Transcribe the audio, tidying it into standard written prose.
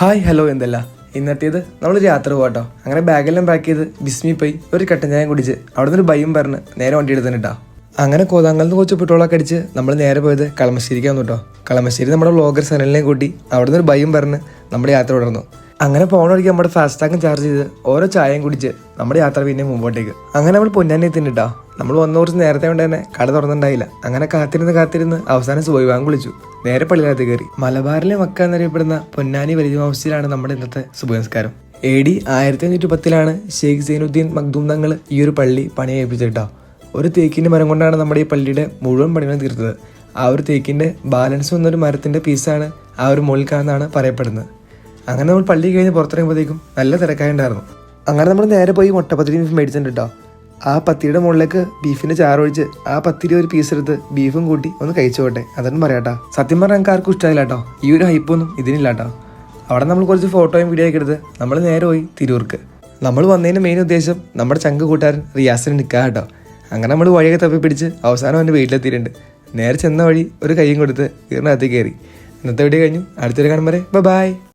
Hi hello എന്തല്ല ഇന്നത്തേത് നമ്മളൊരു യാത്ര പോകട്ടോ. അങ്ങനെ ബാഗെല്ലാം പാക്ക് ചെയ്ത് ബിസ്മി പോയി ഒരു കട്ടൻ ചായം കുടിച്ച് അവിടെ നിന്നൊരു ഭയം പറഞ്ഞ് നേരെ വണ്ടി എടുത്തിട്ടാ. അങ്ങനെ കോതാങ്ങളിൽ നിന്ന് കുറച്ച് പെട്രോളൊക്കെ അടിച്ച് നമ്മൾ നേരെ പോയത് കളമശ്ശേരിക്കാന്ന് കേട്ടോ. കളമശ്ശേരി നമ്മുടെ വ്ളോഗർ സനലിനെ കൂട്ടി അവിടെ നിന്നൊരു ഭയം പറഞ്ഞ് നമ്മുടെ യാത്ര തുടർന്നു. അങ്ങനെ പോണ വഴിക്ക് നമ്മുടെ ഫാസ്റ്റാഗും ചാർജ് ചെയ്ത് ഓരോ ചായയും കുടിച്ച് നമ്മുടെ യാത്ര പിന്നെ മുമ്പോട്ടേക്ക്. അങ്ങനെ നമ്മൾ പൊന്നാനി എത്തിട്ടാ. നമ്മൾ വന്ന കുറച്ച് നേരത്തെ കൊണ്ട് തന്നെ കട തുറന്നിട്ടുണ്ടായില്ല. അങ്ങനെ കാത്തിരുന്ന് അവസാനം സുബൈ ബാങ്ക് വിളിച്ചു. നേരെ പള്ളിയിലകത്ത് കയറി. മലബാറിലെ മക്ക എന്നറിയപ്പെടുന്ന പൊന്നാനി വലിയ മസ്ജിദിലാണ് നമ്മുടെ ഇന്നത്തെ സുബൈ നിസ്കാരം. AD 1510 ഷെയ്ഖ് സൈനുദ്ദീൻ മഖ്ദൂം തങ്ങൾ ഈ ഒരു പള്ളി പണിയേൽപ്പിച്ചിട്ടാ. ഒരു തേക്കിന്റെ മരം കൊണ്ടാണ് നമ്മുടെ ഈ പള്ളിയുടെ മുഴുവൻ പണികളും തീർത്തത്. ആ ഒരു തേക്കിന്റെ ബാലൻസ് വന്നൊരു മരത്തിന്റെ പീസാണ് ആ ഒരു മുകളിൽ കാണുന്നതാണ് പറയപ്പെടുന്നത്. അങ്ങനെ നമ്മൾ പള്ളി കഴിഞ്ഞ് പുറത്തിറങ്ങുമ്പോഴത്തേക്കും നല്ല തിരക്കായുണ്ടായിരുന്നു. അങ്ങനെ നമ്മൾ നേരെ പോയി മുട്ടപ്പത്തിരി ബീഫ് മേടിച്ചിട്ടുണ്ട് കേട്ടോ. ആ പത്തിരിയുടെ മുകളിലേക്ക് ബീഫിന്റെ ചാറൊഴിച്ച് ആ പത്തിരി ഒരു പീസ് എടുത്ത് ബീഫും കൂട്ടി ഒന്ന് കഴിച്ചു പോട്ടെ, അതൊന്നും പറയാട്ടോ. സത്യം പറഞ്ഞാൽ ഞങ്ങൾക്ക് ആർക്കും ഇഷ്ടമായില്ല കേട്ടോ. ഈ ഒരു ഹൈപ്പൊന്നും ഇതിനില്ല കേട്ടോ. അവിടെ നമ്മൾ കുറച്ച് ഫോട്ടോയും വീഡിയോ ഒക്കെ എടുത്ത് നമ്മൾ നേരെ പോയി തിരൂർക്ക്. നമ്മൾ വന്നതിൻ്റെ മെയിൻ ഉദ്ദേശം നമ്മുടെ ചങ്ക് കൂട്ടുകാരൻ റിയാസിന് നിൽക്കുക കേട്ടോ. അങ്ങനെ നമ്മൾ വഴിയൊക്കെ തപ്പി പിടിച്ച് അവസാനം അവൻ്റെ വീട്ടിലെത്തിയിട്ടുണ്ട്. നേരെ ചെന്ന വഴി ഒരു കൈയും കൊടുത്ത് വീടിനകത്തേക്ക് കയറി. ഇന്നത്തെ വീഡിയോ കഴിഞ്ഞു. അടുത്തൊരു കാണും വരെ ബൈ.